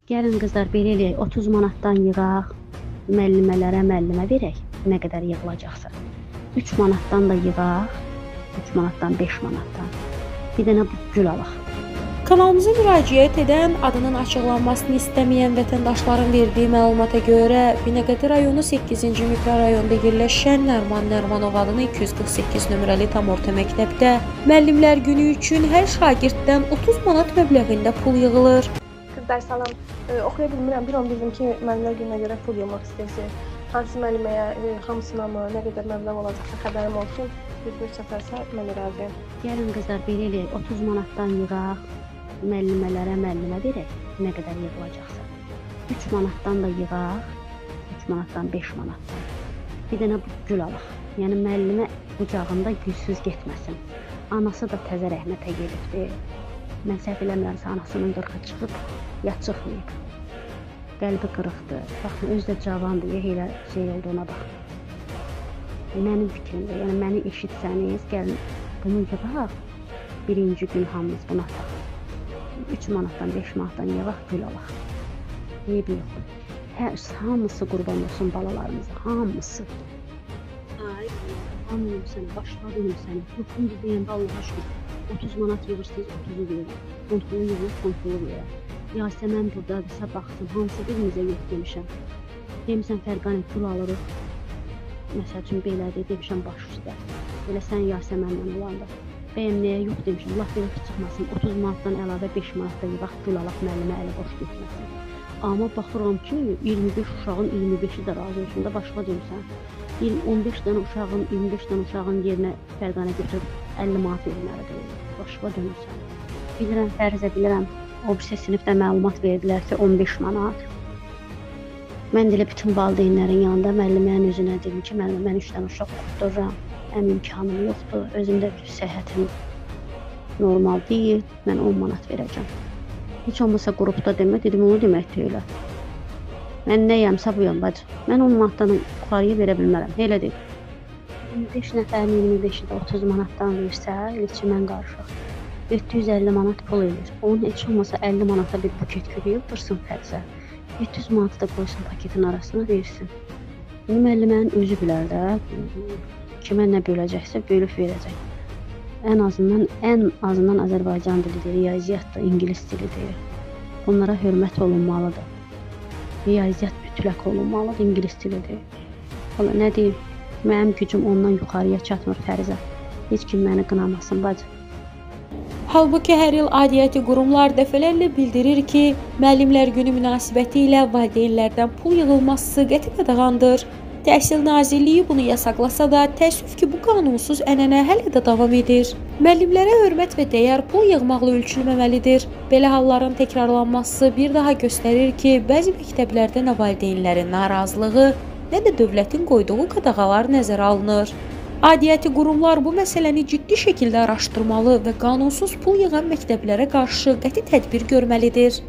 Gəlin qızlar belə eləyək, 30 manatdan yığaq, müəllimə verək, nə qədər yığılacaqsa. 3 manatdan da yığaq, 3 manatdan 5 manatdan. Bir dənə gül alaq. Kanalımıza müraciət edən, adının açıqlanmasını istəməyən vətəndaşların verdiyi məlumata görə Binəqədi rayonu 8-ci mikrorayonda yerləşən Nərman Nərmanov adına 248 nömrəli tam orta məktəbdə müəllimlər günü üçün hər şagirddən 30 manat məbləğində pul yığılır. Qızlar salam, oxuya bilmirəm, bir an bildim ki, müəllimlər gününə görə pul yığmaq istəyirsiniz. Hansı müəlliməyə, hamısına mı, nə qədər məbləğ olacaqsa xəbərim olsun, bir səfərsə mən razıyam. Gəlin qızlar belə eləyək, 30 manatdan yığaq, müəllimə verək, nə qədər yığılacaqsa. 3 manatdan da yığaq, 3 manatdan 5 manatdan. Bir dənə gül alaq. Yəni müəllimə qucağında gülsüz getməsin. Anası da təzə rəhmətə gedibdir. Mən səhv eləmirəmsə anasının qırxı çıxıb, ya çıxmayıb. Qəlbi qırıqdır. Baxın, özü də cavandır, elə şey olduğuna bax. Mənim fikrimdə, yəni məni eşitsəniz, gəlin bunu yığaq, birinci gün hamımız buna ataq. 3 manatdan 5 manatdan yığaq, gül alaq. Eybi yox. Hamısı qurban olsun balalarımıza, hamısı. Ay, anlayım səni, başladım səni. Yoxum deyəndə Allah'a şükür. 30 manat yığırsınız, 30'u verir. Kontrolü yığılır, kontrolü verir. Yasəmən buradadırsa baxsın, hansı birimizə yox demişəm. Demişəm Fərqanə gül alırıq. Məsəl üçün belədir, demişəm baş üstə. Elə sən Yasəmənlə olanda. Bəyəmləyə yox demişəm, Allah belə ki çıxmasın. 30 manatdan əlavə 5 manatdan yığaq, gül alaq, müəllimə əli boş getməsin. Amma baxıram ki, 25 uşağın 25'i də razı olsun da başqa demişəm. 15 dənə uşağın, 25 dənə uşağın yerinə Fərqanə götürüb 50 manat verməlidir. Başqa dönürsən. Bilirəm, fərzə bilirəm, o birisi sinifdə məlumat verdilər ki, 15 manat. Mən də elə bütün valideynlərin yanında müəllimənin özünə dedim ki, mən 3 dənə uşaq oxuduram, imkanım yoxdur, özümdə səhhətim normal deyil, mən 10 manat verəcəm. Heç olmasa qrupda demə, dedim, onu demək deyil. Mən nəyəmsə buyam, bacı. Mən 10 manatdan yuxarıya verə bilmərəm, elə deyil. 25 nəfərin 25'i də 30 manatdan versə, ilçi mən qarışıq. 750 manat pul edir. Onun heç olmasa 50 manata bir buket gülü yığdırsın fərzə. 700 manatı da qoysun paketin arasına versin. Bunu müəllimənin özü bilər də, kimə nə böləcəksə bölüb verəcək. Ən azından Azərbaycan dilidir, riyaziyyat da ingilis dilidir. Bunlara hörmət olunmalıdır. Riyaziyyat mütləq olunmalıdır, ingilis dilidir. Valla nə deyim, mənim gücüm ondan yuxarıya çatmır fərzə. Heç kim məni qınamasın, bacı. Halbuki hər il aidiyyəti qurumlar dəfələrlə bildirir ki, müəllimlər günü münasibəti ilə valideynlərdən pul yığılması qəti qadağandır. Təhsil Nazirliyi bunu yasaqlasa da, təəssüf ki, bu qanunsuz ənənə hələ də davam edir. Müəllimlərə hörmət və dəyər pul yığmaqla ölçülməməlidir. Belə halların təkrarlanması bir daha göstərir ki, bəzi məktəblərdə nə valideynlərin narazılığı, nə də dövlətin qoyduğu qadağalar nəzərə alınır. Aidiyyəti qurumlar bu məsələni ciddi şəkildə araşdırmalı və qanunsuz pul yığan məktəblərə qarşı qəti tədbir görməlidir.